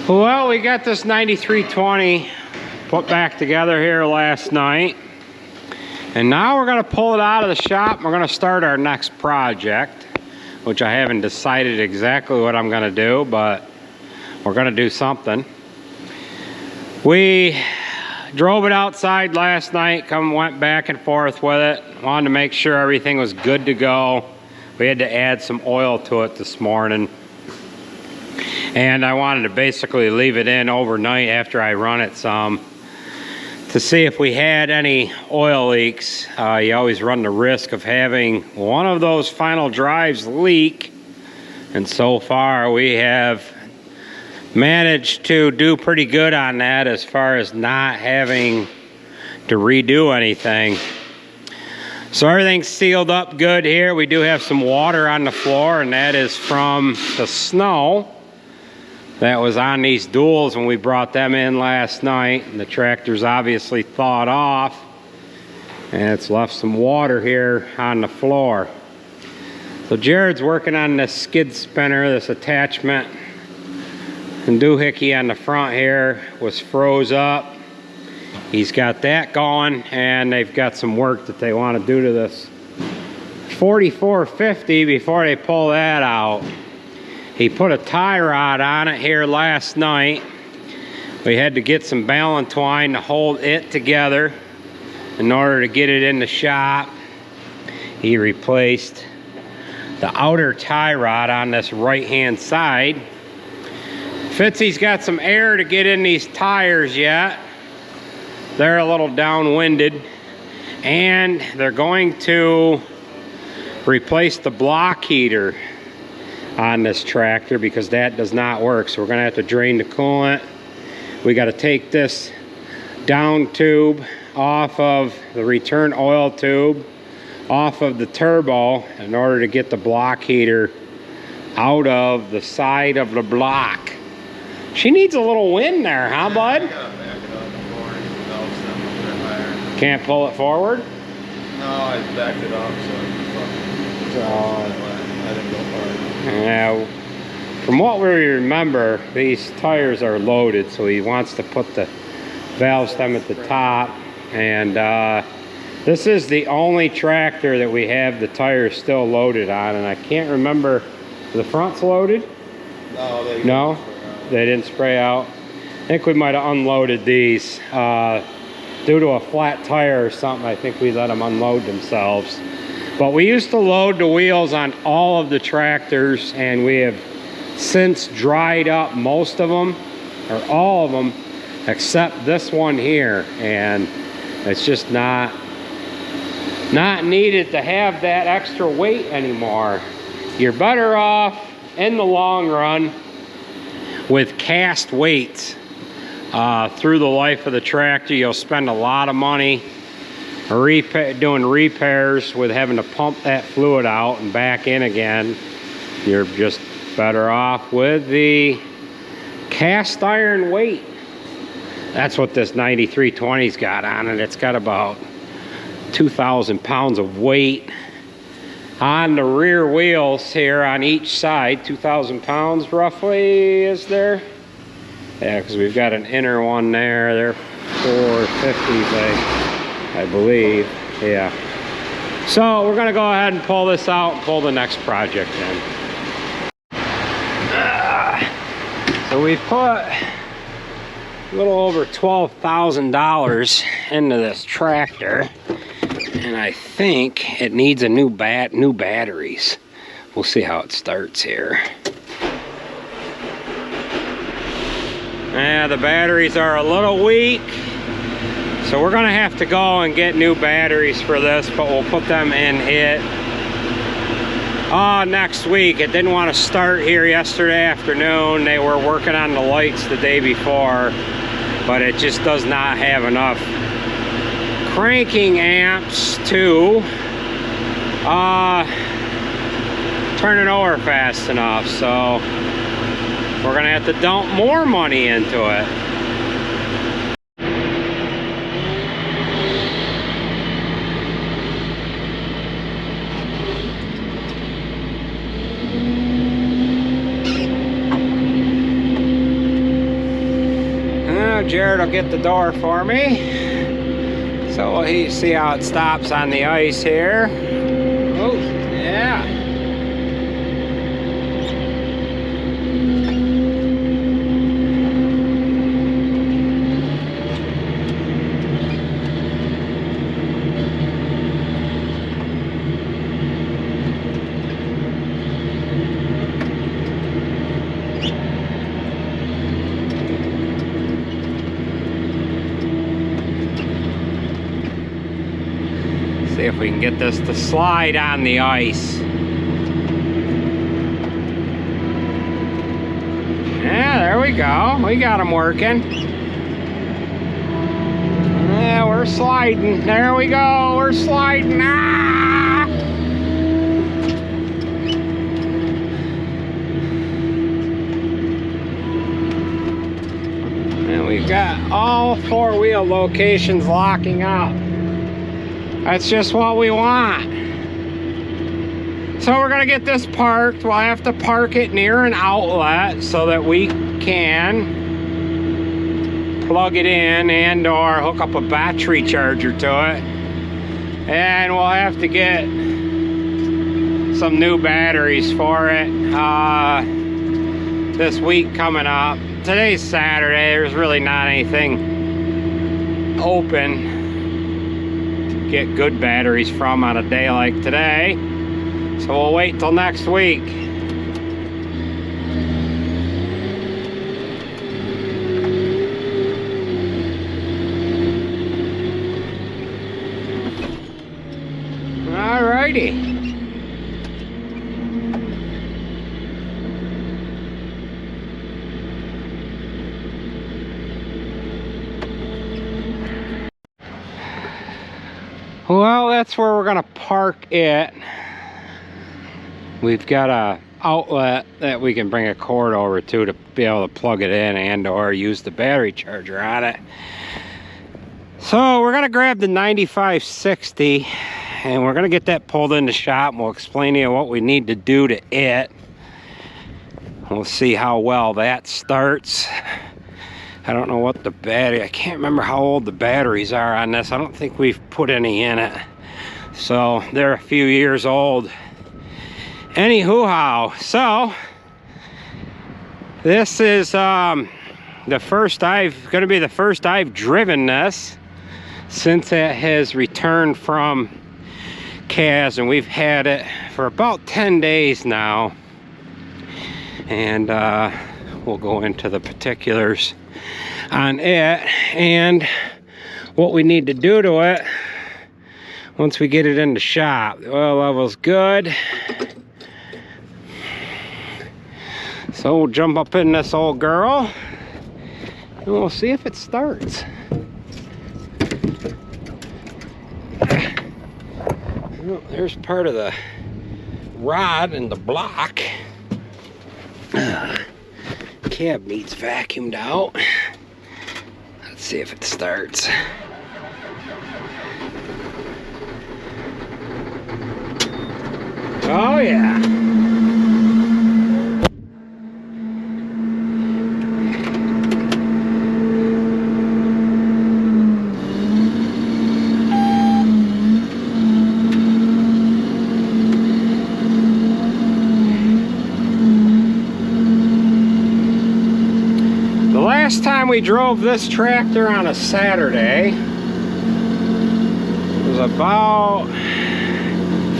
Well, we got this 9320 put back together here last night. And now we're gonna pull it out of the shop. We're gonna start our next project, which I haven't decided exactly what I'm gonna do, but we're gonna do something. We drove it outside last night, went back and forth with it. Wanted to make sure everything was good to go. We had to add some oil to it this morning. And I wanted to basically leave it in overnight after I run it some to see if we had any oil leaks. You always run the risk of having one of those final drives leak. And so far we have managed to do pretty good on that as far as not having to redo anything. So everything's sealed up good here. We do have some water on the floor, and that is from the snow that was on these duals when we brought them in last night. And the tractor's obviously thawed off, and it's left some water here on the floor. So Jared's working on this skid spinner, this attachment. And doohickey on the front here was froze up. He's got that going, and they've got some work that they want to do to this 4450 before they pull that out. He put a tie rod on it here last night. We had to get some balance twine to hold it together in order to get it in the shop. He replaced the outer tie rod on this right hand side. Fitzy's got some air to get in these tires yet. They're a little downwinded, and they're going to replace the block heater on this tractor because that does not work. So we're gonna have to drain the coolant. We gotta take this down tube off of the return oil tube, off of the turbo in order to get the block heater out of the side of the block. She needs a little wind there, huh, bud? Can't pull it forward? No, I backed it up, so I didn't go hard. Yeah, from what we remember, these tires are loaded, so he wants to put the valve stem at the top. And this is the only tractor that we have the tires still loaded on, and I can't remember, the front's loaded? No, they didn't spray out. I think we might have unloaded these. Due to a flat tire or something, I think we let them unload themselves. But we used to load the wheels on all of the tractors, and we have since dried up most of them, or all of them, except this one here. And it's just not needed to have that extra weight anymore. You're better off in the long run with cast weights. Through the life of the tractor, you'll spend a lot of money doing repairs with having to pump that fluid out and back in again. You're just better off with the cast iron weight. That's what this 9320's got on it. It's got about 2,000 pounds of weight on the rear wheels here on each side. 2,000 pounds roughly is there. Yeah, because we've got an inner one there. They're 450s, I believe. Yeah. So we're going to go ahead and pull this out and pull the next project in. So we've put a little over $12,000 into this tractor. And I think it needs a new batteries. We'll see how it starts here. Yeah, the batteries are a little weak, so we're gonna have to go and get new batteries for this, but we'll put them in it next week. It didn't want to start here yesterday afternoon. They were working on the lights the day before, but it just does not have enough cranking amps to turn it over fast enough. So we're gonna have to dump more money into it. Jared will get the door for me. So we'll see how it stops on the ice here. Oh, yeah. See if we can get this to slide on the ice. Yeah, there we go. We got them working. Yeah, we're sliding. There we go. We're sliding. Ah! And we've got all four-wheel locations locking up. That's just what we want. So we're gonna get this parked. We'll have to park it near an outlet so that we can plug it in and or hook up a battery charger to it. And we'll have to get some new batteries for it this week coming up. Today's Saturday. There's really not anything open get good batteries from on a day like today, so we'll wait till next week. Alrighty. Well, that's where we're gonna park it. We've got a outlet that we can bring a cord over to be able to plug it in and or use the battery charger on it. So we're gonna grab the 9560 and we're gonna get that pulled in the shop, and we'll explain to you what we need to do to it. We'll see how well that starts. I don't know what the battery, I can't remember how old the batteries are on this. I don't think we've put any in it. So they're a few years old. Anywho, so this is gonna be the first I've driven this since it has returned from CAS, and we've had it for about 10 days now. And we'll go into the particulars on it and what we need to do to it once we get it in the shop. The oil level's good, so we'll jump up in this old girl and we'll see if it starts. Well, there's part of the rod and the block. Cab needs vacuumed out. Let's see if it starts. Oh yeah. Last time we drove this tractor on a Saturday was about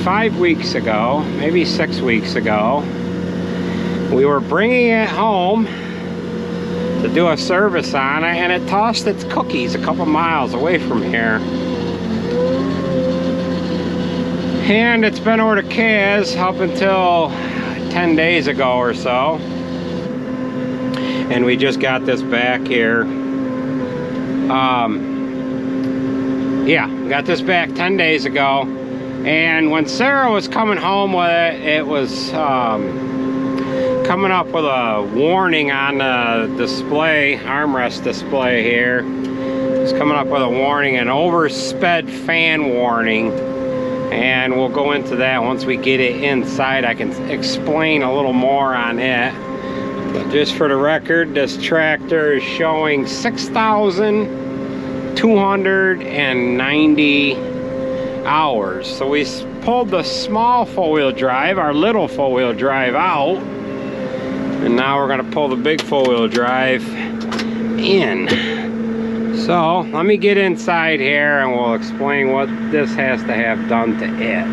5 weeks ago, maybe 6 weeks ago. We were bringing it home to do a service on it, and it tossed its cookies a couple miles away from here. And it's been over to CAS up until 10 days ago or so. And we just got this back here. Yeah, got this back 10 days ago. And when Sarah was coming home with it, it was coming up with a warning on the display, armrest display here. It's coming up with a warning, an oversped fan warning. And we'll go into that once we get it inside. I can explain a little more on it. Just for the record, this tractor is showing 6,290 hours. So we pulled the small four-wheel drive, our little four-wheel drive out, and now we're gonna pull the big four-wheel drive in. So let me get inside here and we'll explain what this has to have done to it.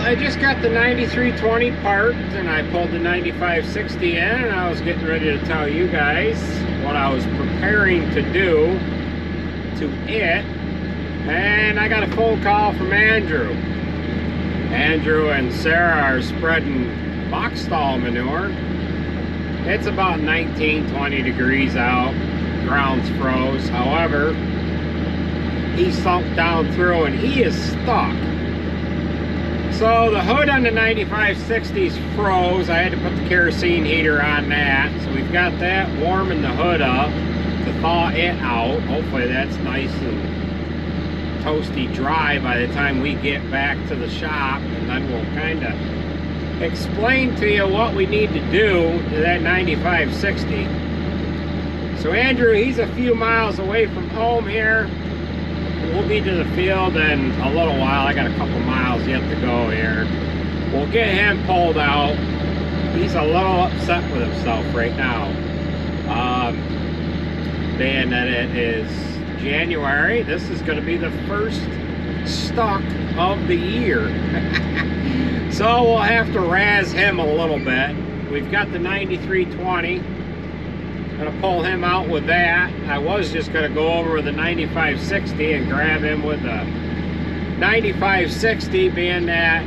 I just got the 9320 parked and I pulled the 9560 in, and I was getting ready to tell you guys what I was preparing to do to it, and I got a phone call from Andrew. Andrew and Sarah are spreading box stall manure. It's about 19-20 degrees out, ground's froze. However, he sunk down through and he is stuck. So the hood on the 9560s froze. I had to put the kerosene heater on that. So we've got that warming the hood up to thaw it out. Hopefully that's nice and toasty dry by the time we get back to the shop. And then we'll kind of explain to you what we need to do to that 9560. So Andrew, he's a few miles away from home here. We'll be to the field in a little while. I got a couple miles yet to go here. We'll get him pulled out. He's a little upset with himself right now. Being that it is January, this is going to be the first stock of the year. So we'll have to razz him a little bit. We've got the 9320. Gonna pull him out with that. I was just gonna go over with the 9560 and grab him with the 9560, being that,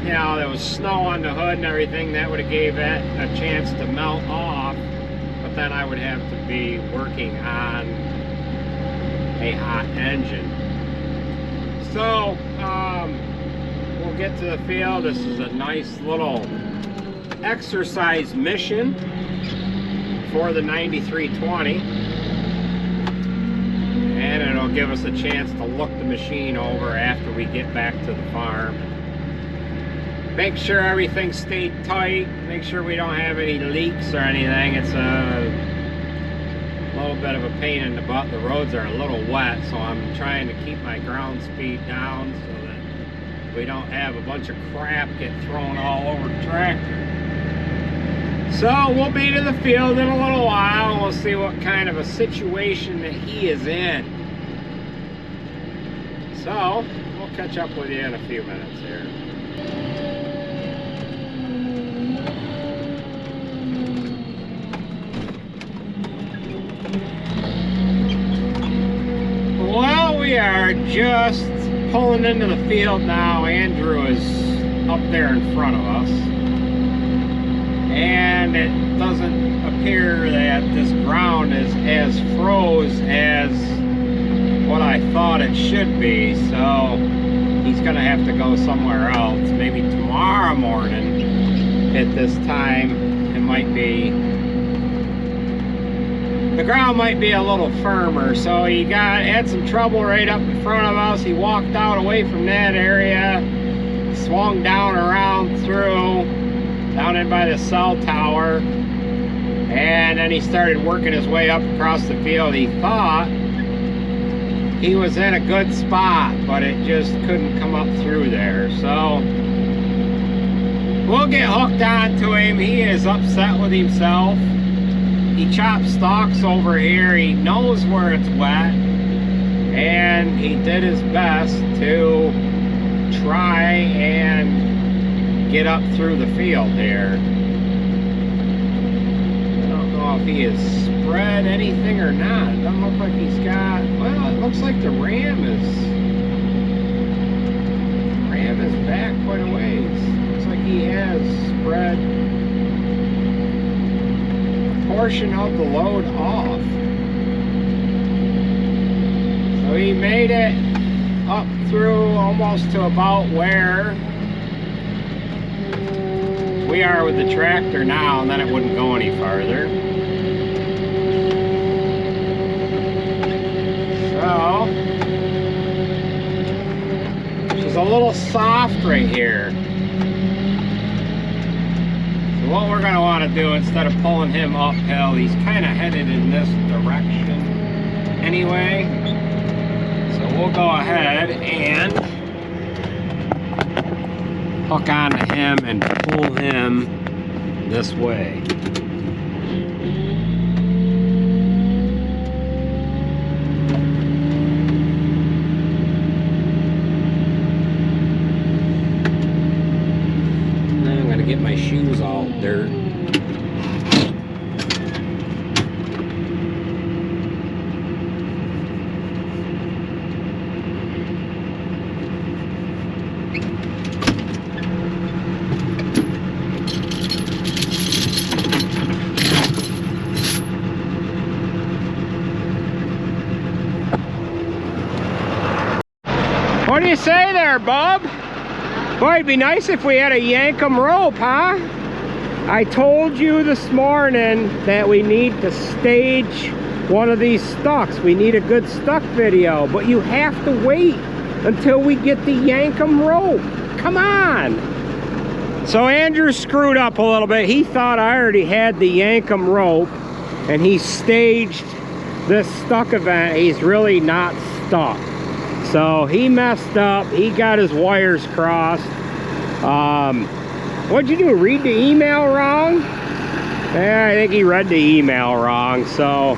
you know, there was snow on the hood and everything. That would have gave it a chance to melt off, but then I would have to be working on a hot engine. So we'll get to the field. This is a nice little exercise mission for the 9320, and it'll give us a chance to look the machine over after we get back to the farm. Make sure everything stayed tight, make sure we don't have any leaks or anything. It's a little bit of a pain in the butt. The roads are a little wet, so I'm trying to keep my ground speed down so that we don't have a bunch of crap get thrown all over the tractor. So we'll be to the field in a little while, and we'll see what kind of a situation that he is in. So we'll catch up with you in a few minutes here. Well, we are just pulling into the field now. Andrew is up there in front of us. And it doesn't appear that this ground is as froze as what I thought it should be, so he's gonna have to go somewhere else. Maybe tomorrow morning at this time, it might be, the ground might be a little firmer. So he had some trouble right up in front of us. He walked out away from that area, swung down around through down in by the cell tower, and then he started working his way up across the field. He thought he was in a good spot, but it just couldn't come up through there. So we'll get hooked onto him. He is upset with himself. He chopped stalks over here. He knows where it's wet, and he did his best to try and get up through the field here. I don't know if he has spread anything or not. It doesn't look like he's got, well, it looks like the ram is back quite a ways. Looks like he has spread a portion of the load off. So he made it up through almost to about where we are with the tractor now, and then it wouldn't go any farther. So, she's a little soft right here. So what we're gonna wanna do, instead of pulling him uphill, he's kinda headed in this direction anyway. So we'll go ahead and hook onto him and pull him this way. Now I'm gonna get my shoes all dirt. What do you say there, bub? Boy, it'd be nice if we had a Yunkum rope, huh? I told you this morning that we need to stage one of these stucks. We need a good stuck video, but you have to wait until we get the Yunkum rope. Come on! So Andrew screwed up a little bit. He thought I already had the Yunkum rope, and he staged this stuck event. He's really not stuck. So he messed up. He got his wires crossed. What'd you do? Read the email wrong? Yeah, I think he read the email wrong. So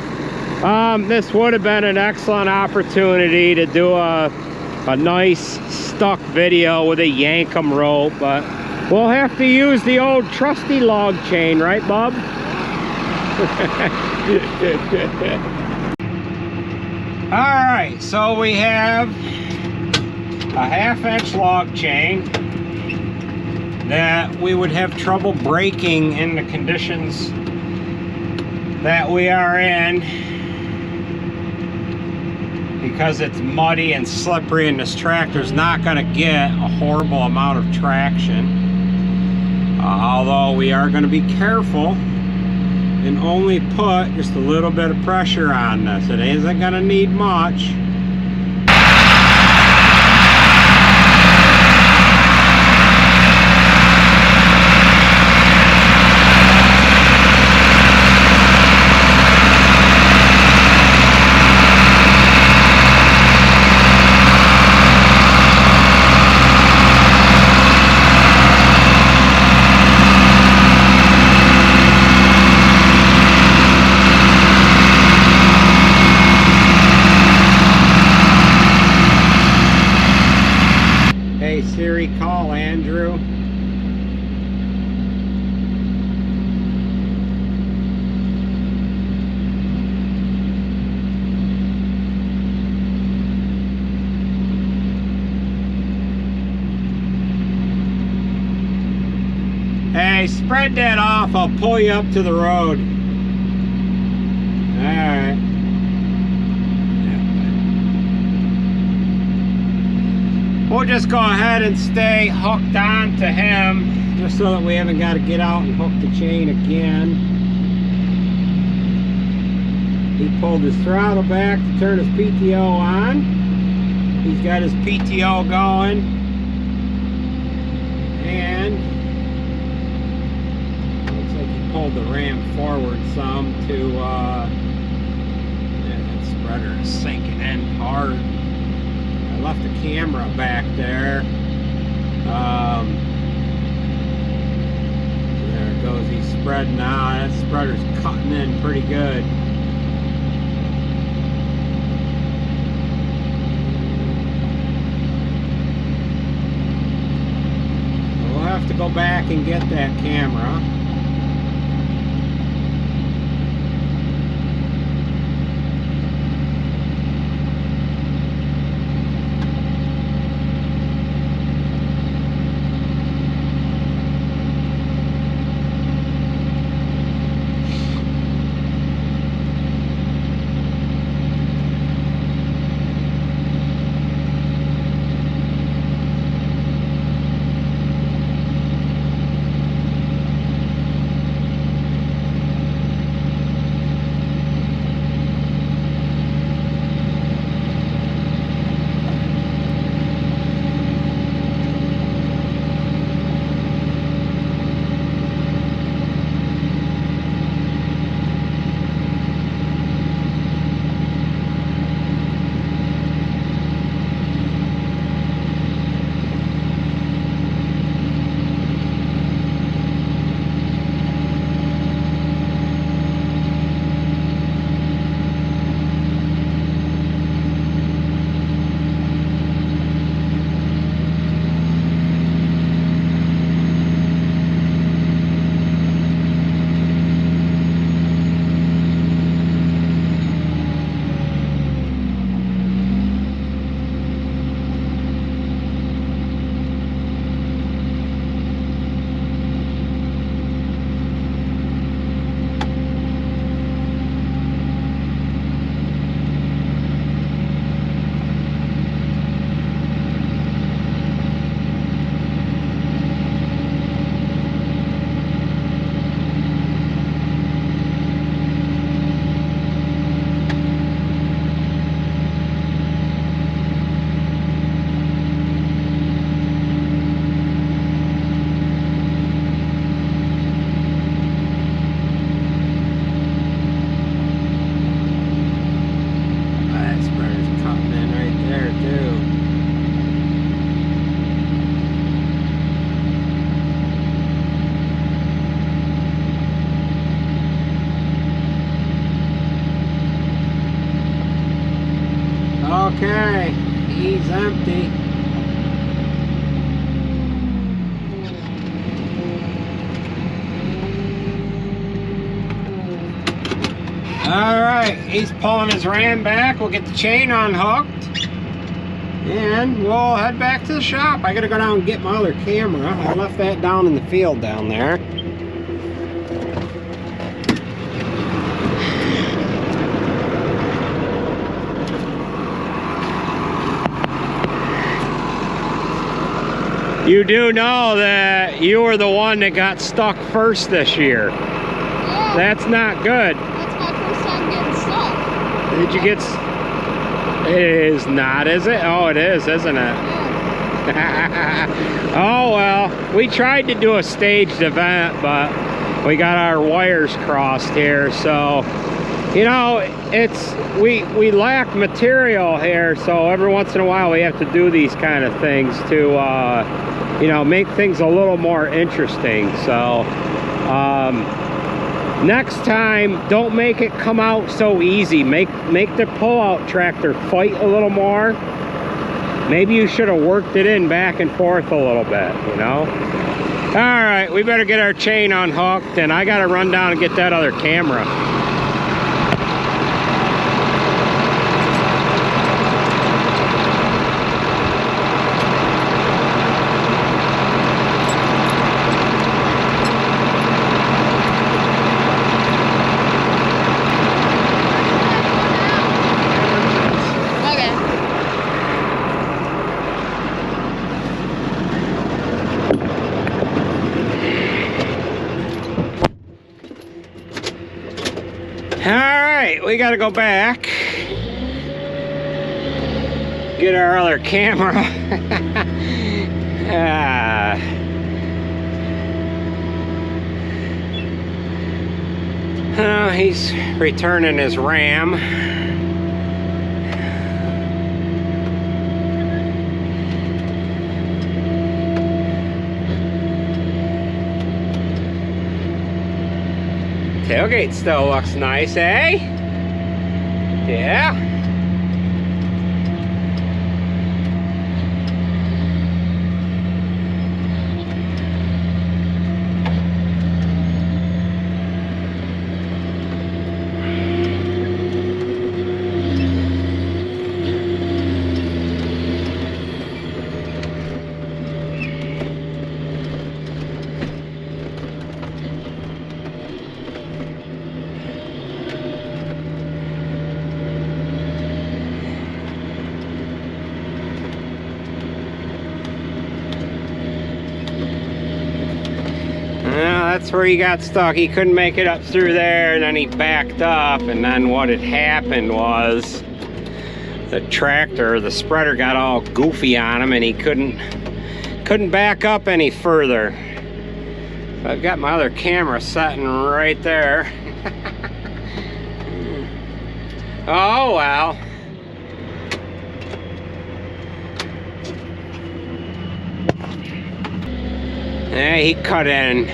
this would have been an excellent opportunity to do a nice stuck video with a Yunkum rope, but we'll have to use the old trusty log chain, right, bub? Alright, so we have a 1/2-inch log chain that we would have trouble breaking in the conditions that we are in because it's muddy and slippery, and this tractor's not going to get a horrible amount of traction. Although we are going to be careful and only put just a little bit of pressure on this. It isn't going to need much. Siri, call Andrew. Hey, spread that off. I'll pull you up to the road. All right. We'll just go ahead and stay hooked on to him, just so that we haven't got to get out and hook the chain again. He pulled his throttle back to turn his PTO on. He's got his PTO going. And looks like he pulled the ram forward some to, that spreader is sinking in hard. Left the camera back there. There it goes. He's spreading out. That spreader's cutting in pretty good. We'll have to go back and get that camera. Okay, he's empty. All right, he's pulling his ram back. We'll get the chain unhooked and we'll head back to the shop. I gotta go down and get my other camera. I left that down in the field down there. You do know that you were the one that got stuck first this year. Yeah. That's not good. That's my first time getting stuck. Did you get... It is not, is it? Oh, it is, isn't it? Yeah. Oh, well, we tried to do a staged event, but we got our wires crossed here, so... You know, we lack material here, so every once in a while we have to do these kind of things to, you know, make things a little more interesting. So, next time, don't make it come out so easy. Make the pull-out tractor fight a little more. Maybe you should have worked it in back and forth a little bit, you know? All right, we better get our chain unhooked, and I got to run down and get that other camera. Alright, we gotta go back, get our other camera. He's returning his ram. Tailgate still looks nice, eh? Yeah. That's where he got stuck. He couldn't make it up through there, and then he backed up, and then what had happened was the tractor, the spreader got all goofy on him, and he couldn't back up any further. So I've got my other camera sitting right there. Oh well. Yeah, he cut in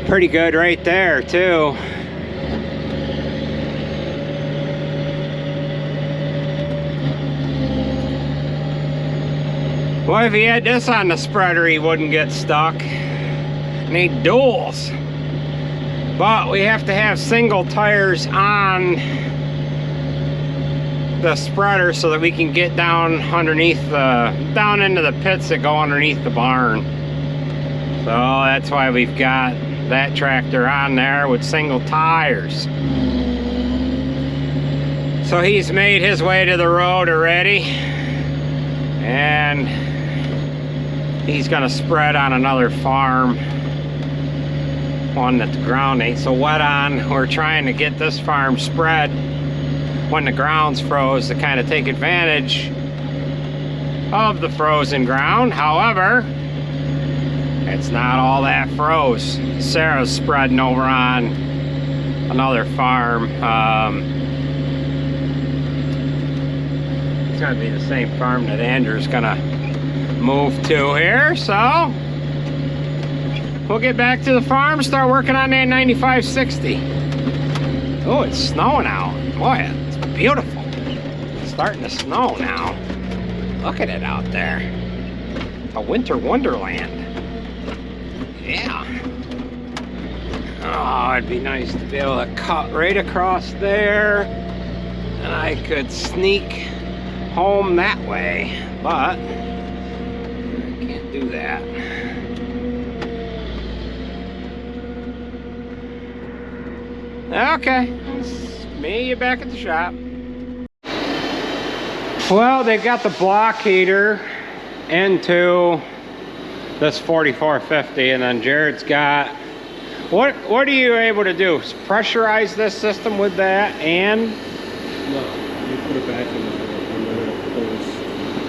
pretty good right there too. Well, if he had this on the spreader, he wouldn't get stuck. Need duals. But we have to have single tires on the spreader so that we can get down underneath down into the pits that go underneath the barn. So that's why we've got that tractor on there with single tires. So he's made his way to the road already, and he's gonna spread on another farm, one that the ground ain't so wet on. We're trying to get this farm spread when the ground's froze to kind of take advantage of the frozen ground. However, it's not all that froze. Sarah's spreading over on another farm. It's gonna be the same farm that Andrew's gonna move to here, so we'll get back to the farm, start working on that 9560. Oh, it's snowing out. Boy, it's beautiful. starting to snow now. Look at it out there. A winter wonderland. Yeah. Oh, it'd be nice to be able to cut right across there. And I could sneak home that way. But I can't do that. Okay. Me, you back at the shop. Well, they've got the block heater into this 4450, and then Jared's got, what are you able to do? Pressurize this system with that, and? No, you put a vacuum in it and then it pulls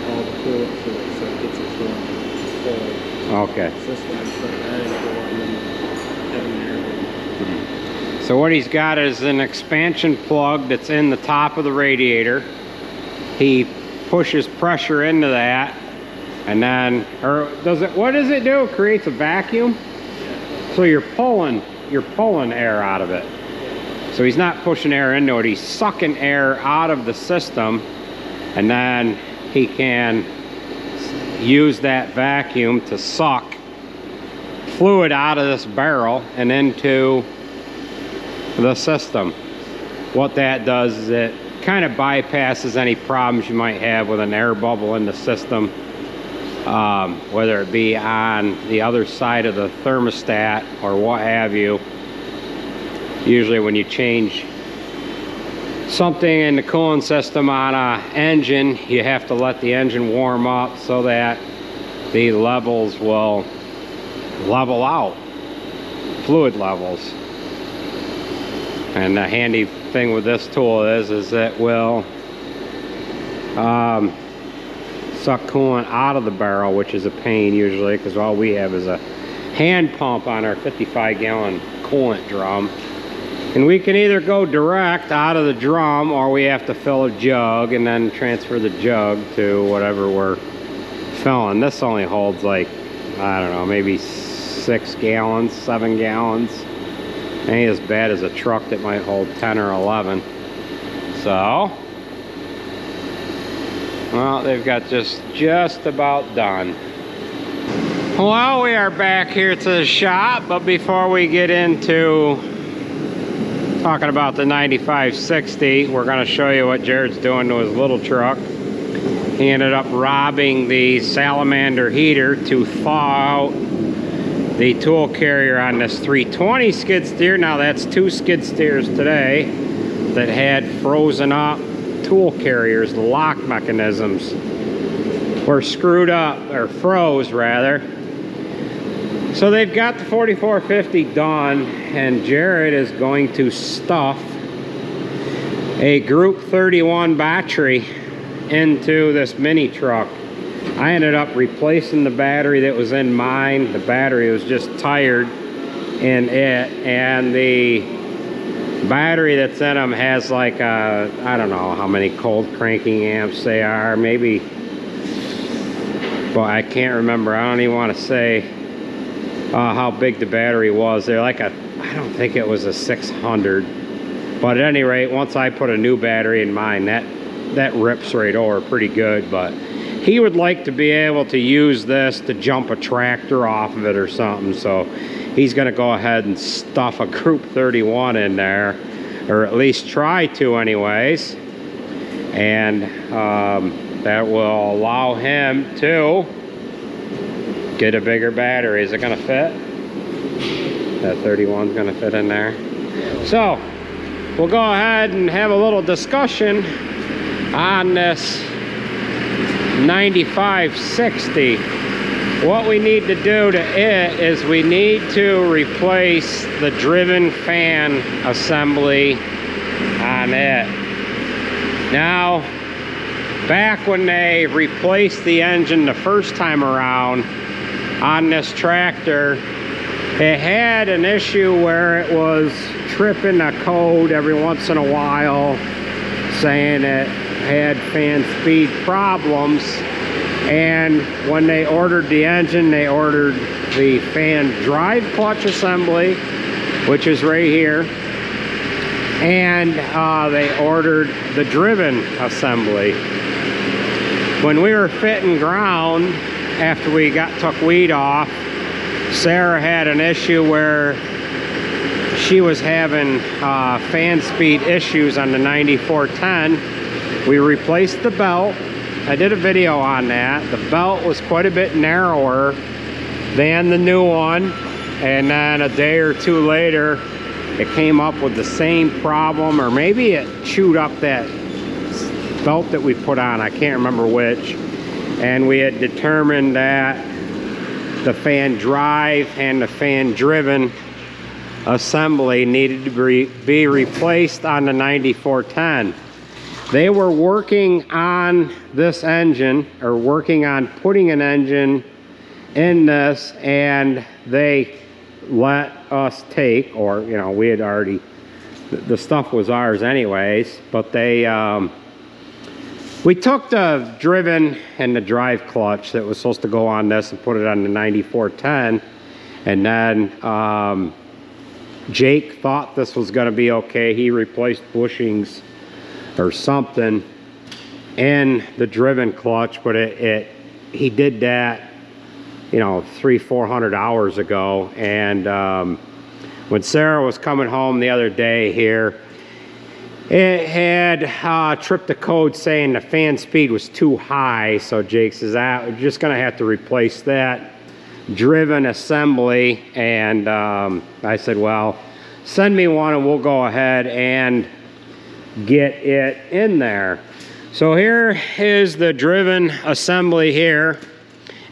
all the fluid through it, so it gets it going. Okay. System instead of adding fluid and then having air. So what he's got is an expansion plug that's in the top of the radiator. He pushes pressure into that, and then, or does it, what does it do? It creates a vacuum? So you're pulling air out of it. So he's not pushing air into it, he's sucking air out of the system, and then he can use that vacuum to suck fluid out of this barrel and into the system. What that does is it kind of bypasses any problems you might have with an air bubble in the system, whether it be on the other side of the thermostat or what have you. Usually when you change something in the cooling system on an engine, you have to let the engine warm up so that the levels will level out, fluid levels. And the handy thing with this tool is it will suck coolant out of the barrel, which is a pain usually, because all we have is a hand pump on our 55-gallon coolant drum. And we can either go direct out of the drum, or we have to fill a jug and then transfer the jug to whatever we're filling. This only holds like, I don't know, maybe 6 gallons, 7 gallons. Ain't as bad as a truck that might hold 10 or 11. So, well, they've got just about done. Well, we are back here to the shop, but before we get into talking about the 9560, we're going to show you what Jared's doing to his little truck. He ended up robbing the salamander heater to thaw out the tool carrier on this 320 skid steer. Now that's 2 skid steers today that had frozen up tool carriers. The lock mechanisms were screwed up, or froze rather. So they've got the 4450 done, and Jared is going to stuff a Group 31 battery into this mini truck. I ended up replacing the battery that was in mine. The battery was just tired in it, and the battery that's in them has like a, I don't know how many cold cranking amps they are, maybe, but I can't remember. I don't even want to say how big the battery was. They're like a, I don't think it was a 600, but at any rate, once I put a new battery in mine, that rips right over pretty good. But he would like to be able to use this to jump a tractor off of it or something, so he's going to go ahead and stuff a Group 31 in there, or at least try to anyways, and that will allow him to get a bigger battery. Is it going to fit? That 31's going to fit in there. So we'll go ahead and have a little discussion on this 9560. What we need to do to it is we need to replace the driven fan assembly on it. Now, back when they replaced the engine the first time around on this tractor, it had an issue where it was tripping a code every once in a while, saying it had fan speed problems. And when they ordered the engine, they ordered the fan drive clutch assembly, which is right here. and they ordered the driven assembly. When we were fitting ground, after we took weed off, Sarah had an issue where she was having fan speed issues on the 9410. We replaced the belt. I did a video on that. The belt was quite a bit narrower than the new one, and then a day or two later it came up with the same problem, or maybe it chewed up that belt that we put on. I can't remember which. And we had determined that the fan drive and the fan driven assembly needed to be replaced on the 9410. They were working on this engine, or working on putting an engine in this, and they let us take, or you know, we had already, the stuff was ours anyways, but they we took the driven and the drive clutch that was supposed to go on this and put it on the 9410, and then Jake thought this was going to be okay. He replaced bushings or something in the driven clutch, but he did that, you know, 300-400 hours ago. And when Sarah was coming home the other day here, it had tripped the code saying the fan speed was too high. So Jake says, we're just gonna have to replace that driven assembly. And I said, well, send me one and we'll go ahead and get it in there. So here is the driven assembly here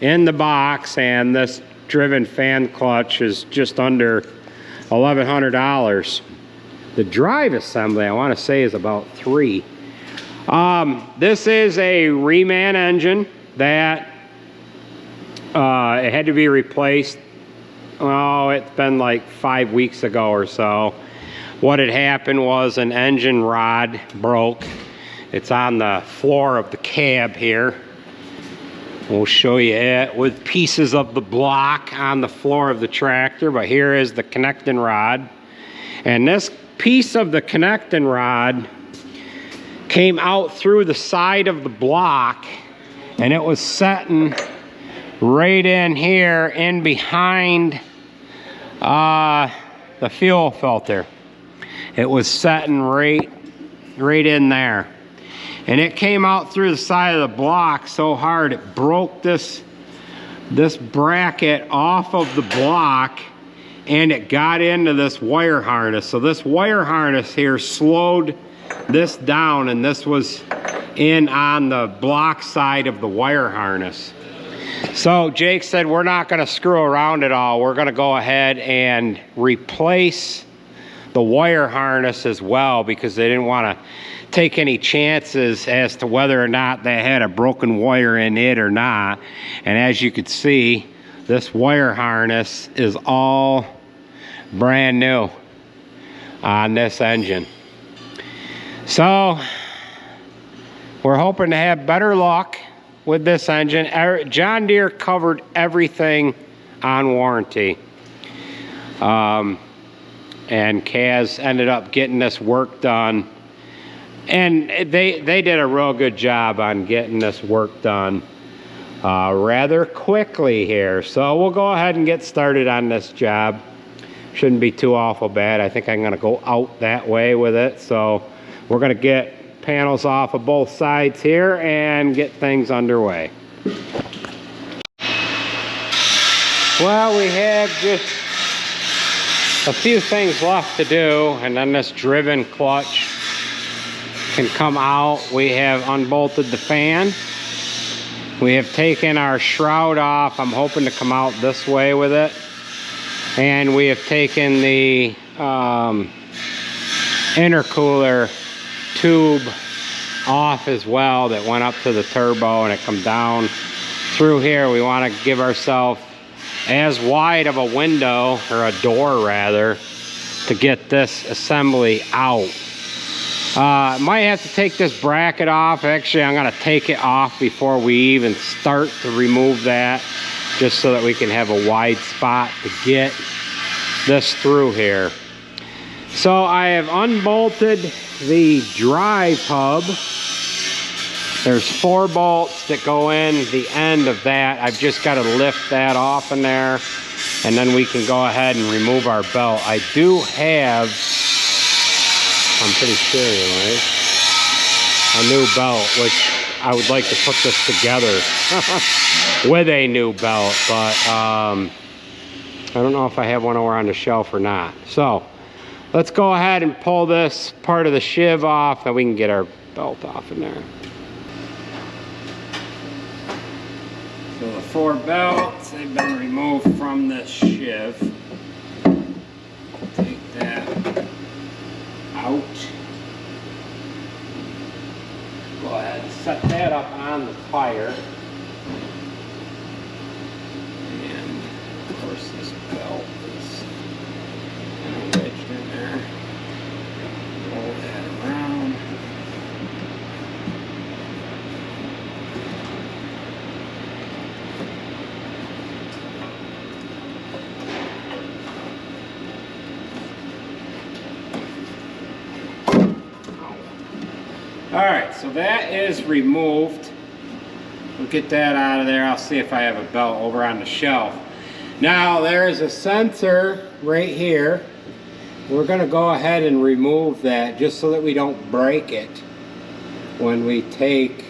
in the box, and this driven fan clutch is just under $1,100. The drive assembly, I want to say, is about $3,000. This is a reman engine that it had to be replaced. Oh, it's been like 5 weeks ago or so. What had happened was an engine rod broke. It's on the floor of the cab here. We'll show you it with pieces of the block on the floor of the tractor, but here is the connecting rod. And this piece of the connecting rod came out through the side of the block, and it was setting right in here in behind the fuel filter. It was setting right in there, and it came out through the side of the block so hard it broke this bracket off of the block, and it got into this wire harness. So this wire harness here slowed this down, and this was in on the block side of the wire harness. So Jake said, we're not going to screw around at all. We're going to go ahead and replace the wire harness as well, because they didn't want to take any chances as to whether or not they had a broken wire in it or not. And as you can see, this wire harness is all brand new on this engine. So we're hoping to have better luck with this engine. John Deere covered everything on warranty. And Kaz ended up getting this work done. And they did a real good job on getting this work done rather quickly here. So we'll go ahead and get started on this job. Shouldn't be too awful bad. I think I'm going to go out that way with it. So we're going to get panels off of both sides here and get things underway. Well, we have just a few things left to do, and then this driven clutch can come out. We have unbolted the fan. We have taken our shroud off. I'm hoping to come out this way with it. And we have taken the intercooler tube off as well that went up to the turbo, and it come down through here. We want to give ourselves as wide of a window, or a door rather, to get this assembly out. Might have to take this bracket off. Actually, I'm going to take it off before we even start to remove that, just so that we can have a wide spot to get this through here. So I have unbolted the drive hub. There's 4 bolts that go in the end of that. I've just got to lift that off in there, and then we can go ahead and remove our belt. I do have, I'm pretty sure anyway, a new belt, which I would like to put this together with a new belt, but I don't know if I have one over on the shelf or not. So let's go ahead and pull this part of the shiv off, and we can get our belt off in there. So the 4 belts, they've been removed from the shiv. Take that out. Go ahead and set that up on the tire. And of course this belt is wedged in there. Roll that around. All right, so that is removed. We'll get that out of there. I'll see if I have a belt over on the shelf. Now there's a sensor right here. We're gonna go ahead and remove that just so that we don't break it when we take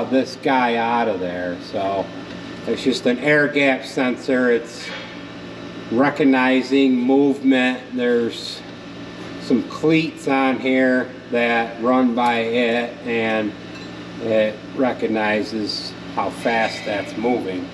this guy out of there. So it's just an air gap sensor. It's recognizing movement. There's some cleats on here that run by it, and it recognizes how fast that's moving.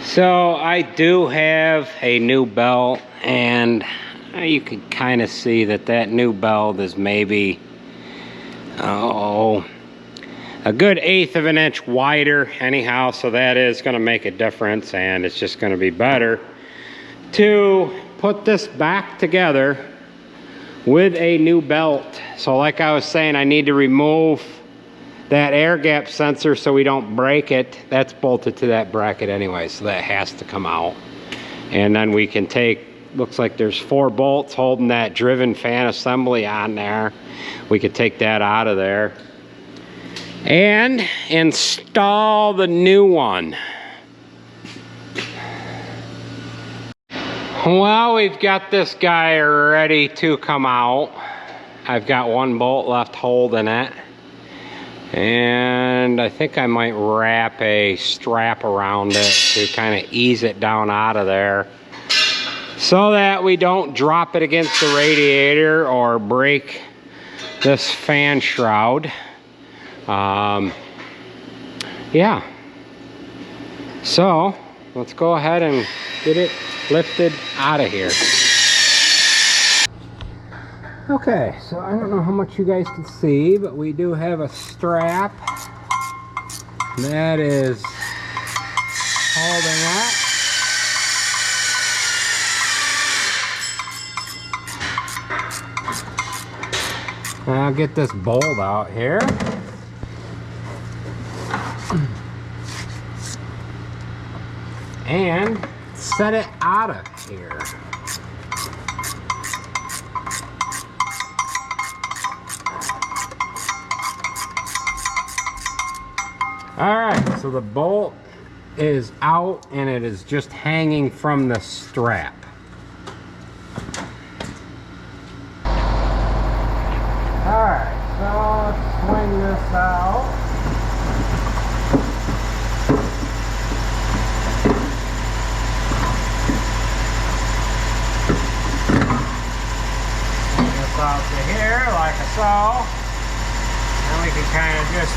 So I do have a new belt, and you can kind of see that that new belt is maybe, a good 1/8 of an inch wider anyhow, so that is going to make a difference, and it's just going to be better to put this back together with a new belt. So like I was saying, I need to remove that air gap sensor so we don't break it. That's bolted to that bracket anyway, so that has to come out. And then we can take, looks like there's 4 bolts holding that driven fan assembly on there. We could take that out of there and install the new one. Well, we've got this guy ready to come out. I've got 1 bolt left holding it. And I think I might wrap a strap around it to kind of ease it down out of there so that we don't drop it against the radiator or break this fan shroud. Yeah. So let's go ahead and get it lifted out of here. Okay, so I don't know how much you guys can see, but we do have a strap that is holding that. I'll get this bolt out here. And set it out of here. Alright, so the bolt is out and it is just hanging from the strap. Alright, so let's swing this out. Swing this out to here like so. And we can kind of just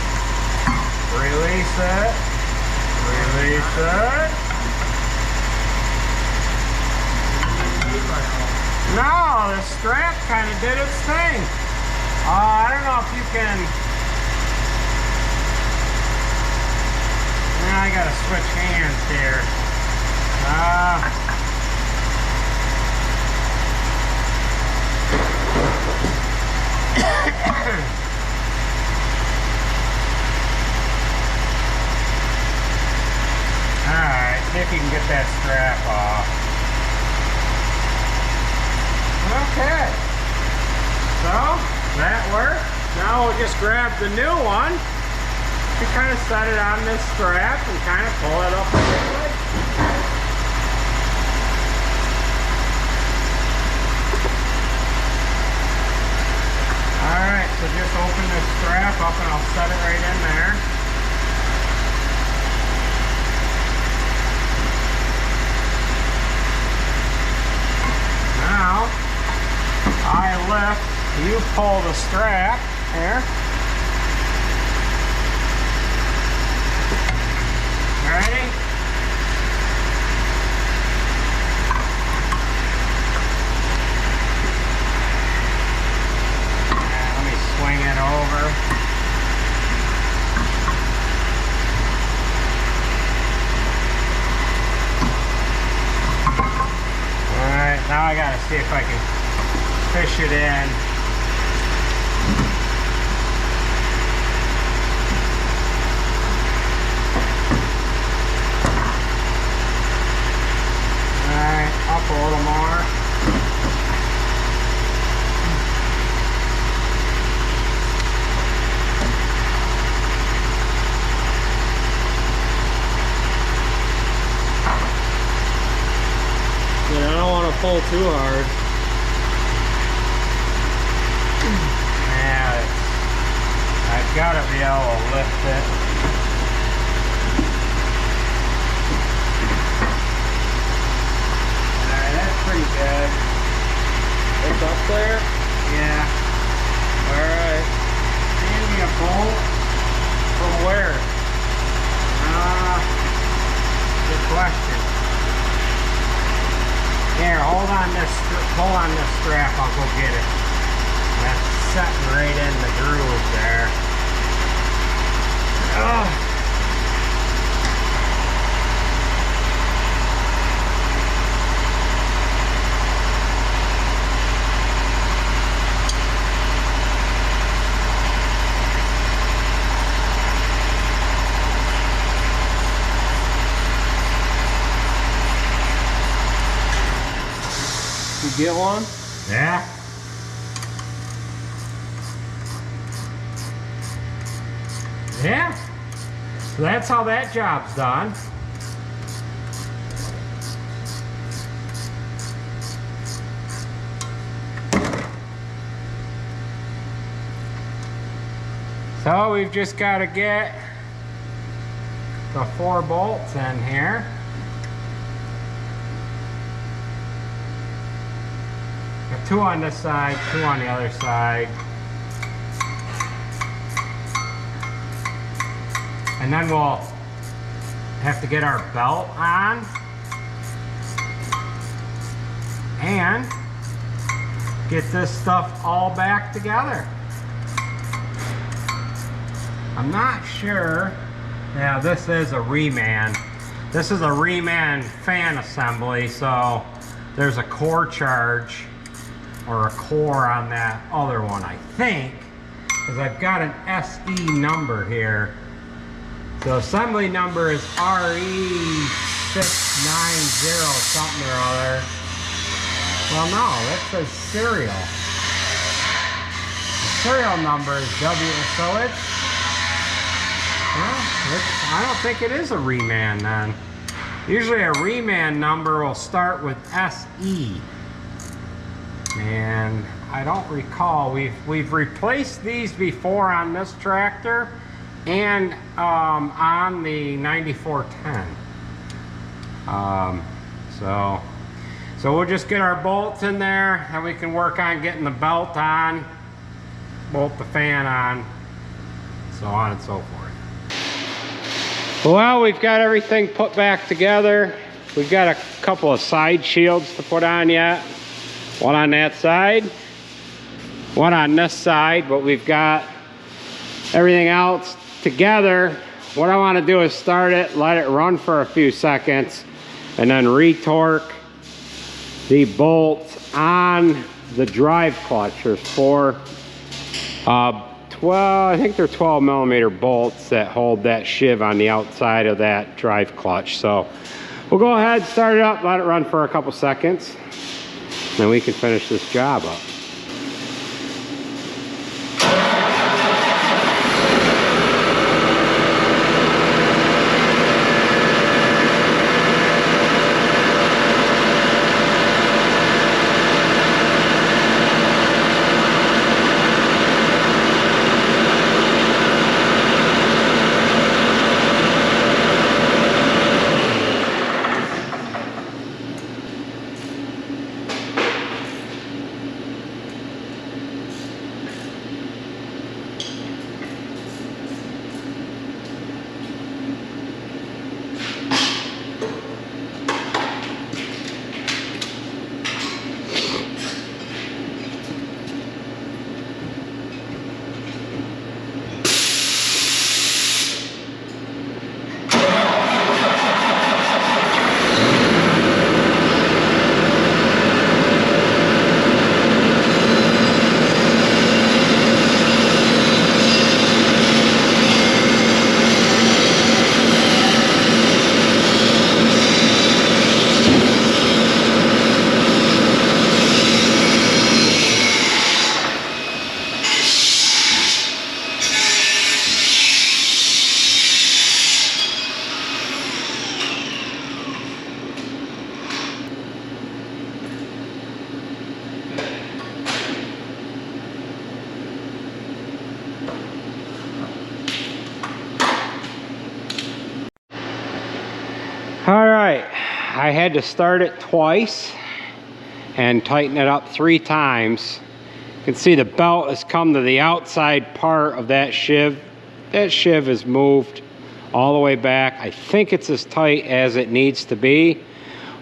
release it, and No, the strap kind of did its thing. I don't know if you can... Now I gotta switch hands here. Alright, see if you can get that strap off. Okay. So, that worked. Now we'll just grab the new one. You kind of set it on this strap and kind of pull it up a bit. Alright, so just open this strap up and I'll set it right in there. Now, I lift, you pull the strap here. Ready? Let me swing it over. Alright, now I gotta see if I can fish it in. Up a little more. Yeah, I don't want to pull too hard. Yeah, I've got to be able to lift it. Pretty good. It's up there? Yeah. Alright. Hand me a bolt. From where? Good question. Here, hold on this strap, I'll go get it. That's setting right in the groove there. Oh. You get one? Yeah. Yeah. So that's how that job's done. So we've just got to get the 4 bolts in here. Got 2 on this side, 2 on the other side. And then we'll have to get our belt on and get this stuff all back together. I'm not sure. Yeah, this is a reman. This is a reman fan assembly, so there's a core charge or a core on that other one, I think, because I've got an SE number here. The assembly number is RE690 something or other. Well, no, that says serial. The serial number is W, so it's, well, I don't think it is a reman then. Usually a reman number will start with SE. And I don't recall, we've replaced these before on this tractor and on the 9410. So we'll just get our bolts in there and we can work on getting the belt on, bolt the fan on, so on and so forth. Well, we've got everything put back together. We've got a couple of side shields to put on yet. One on that side, one on this side, but we've got everything else together. What I want to do is start it, let it run for a few seconds, and then retorque the bolts on the drive clutch. There's four 12, I think they're 12 millimeter bolts that hold that shiv on the outside of that drive clutch. So we'll go ahead, start it up, let it run for a couple seconds, then we can finish this job up. All right, I had to start it twice and tighten it up 3 times. You can see the belt has come to the outside part of that shiv. That shiv is moved all the way back. I think it's as tight as it needs to be.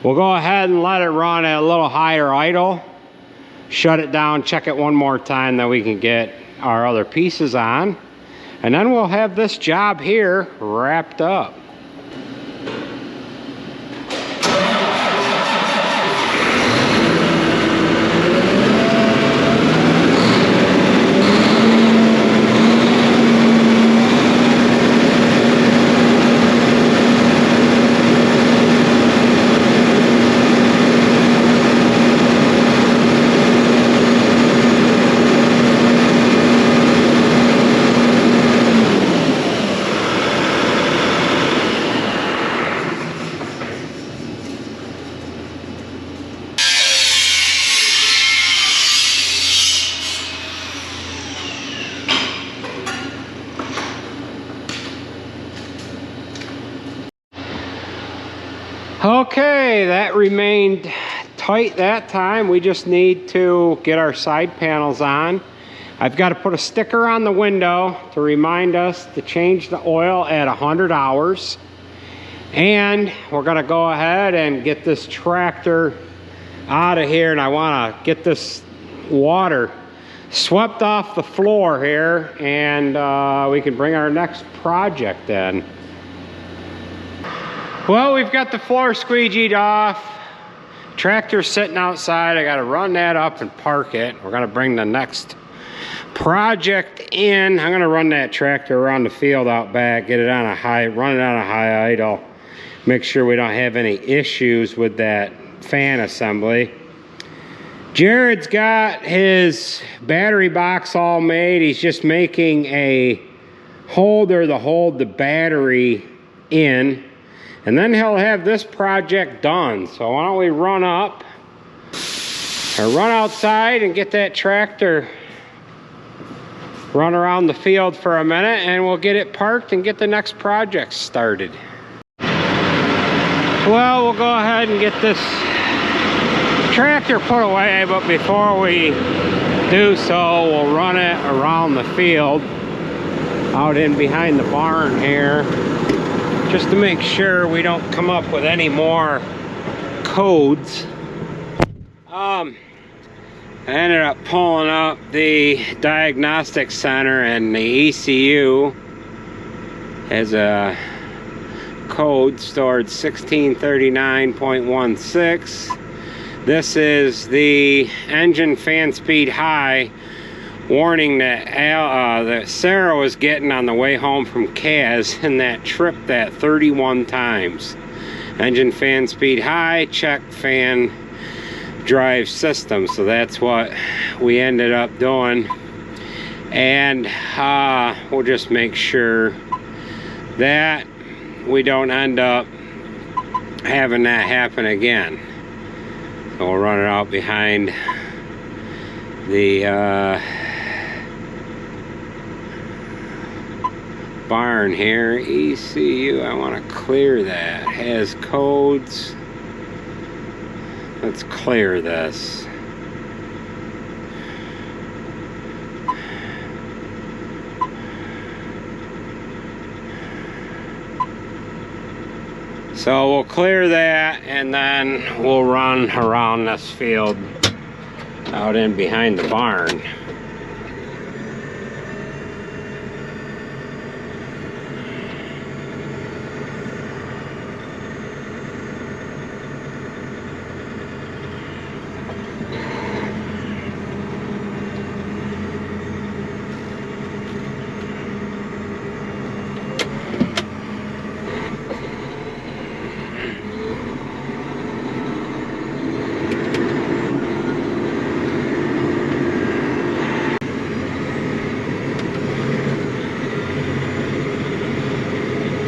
We'll go ahead and let it run at a little higher idle. Shut it down, check it one more time, then we can get our other pieces on. And then we'll have this job here wrapped up. Okay, that remained tight that time. We just need to get our side panels on. I've got to put a sticker on the window to remind us to change the oil at 100 hours. And we're going to go ahead and get this tractor out of here, and I want to get this water swept off the floor here, and we can bring our next project in. Well, we've got the floor squeegeed off. Tractor's sitting outside. I got to run that up and park it. We're going to bring the next project in. I'm going to run that tractor around the field out back, get it on a high, run it on a high idle. Make sure we don't have any issues with that fan assembly. Jared's got his battery box all made. He's just making a holder to hold the battery in. And then he'll have this project done. So why don't we run up or run outside and get that tractor run around the field for a minute, and we'll get it parked and get the next project started. Well, we'll go ahead and get this tractor put away, but before we do so, we'll run it around the field out in behind the barn here, just to make sure we don't come up with any more codes. I ended up pulling up the diagnostic center, and the ECU has a code stored 1639.16. This is the engine fan speed high warning that Sarah was getting on the way home from Kaz, and that tripped that 31 times. Engine fan speed high, check fan drive system. So that's what we ended up doing, and we'll just make sure that we don't end up having that happen again. So we'll run it out behind the barn here. ECU, I want to clear that. Has codes. Let's clear this. So we'll clear that, and then we'll run around this field out in behind the barn.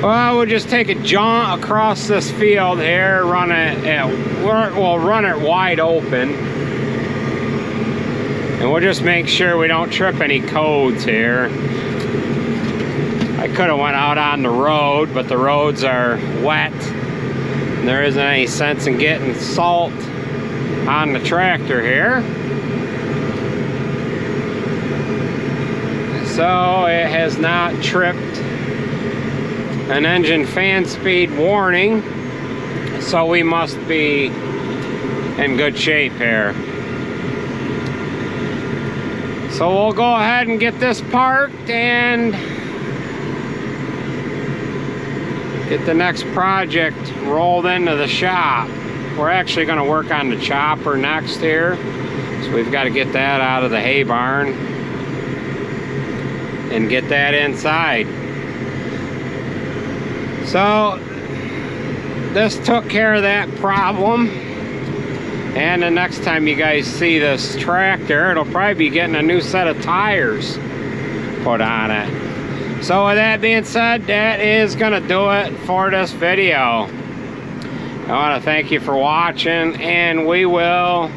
Well, we'll just take a jaunt across this field here, run it we'll run it wide open, and we'll just make sure we don't trip any codes here. I could have went out on the road, but the roads are wet, and there isn't any sense in getting salt on the tractor here. So it has not tripped an engine fan speed warning, so we must be in good shape here. So we'll go ahead and get this parked and get the next project rolled into the shop. We're actually going to work on the chopper next here, so we've got to get that out of the hay barn and get that inside. So this took care of that problem, and the next time you guys see this tractor, it'll probably be getting a new set of tires put on it. So with that being said, that is gonna do it for this video. I want to thank you for watching, and we will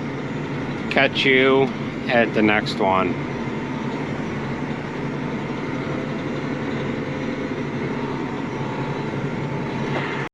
catch you at the next one.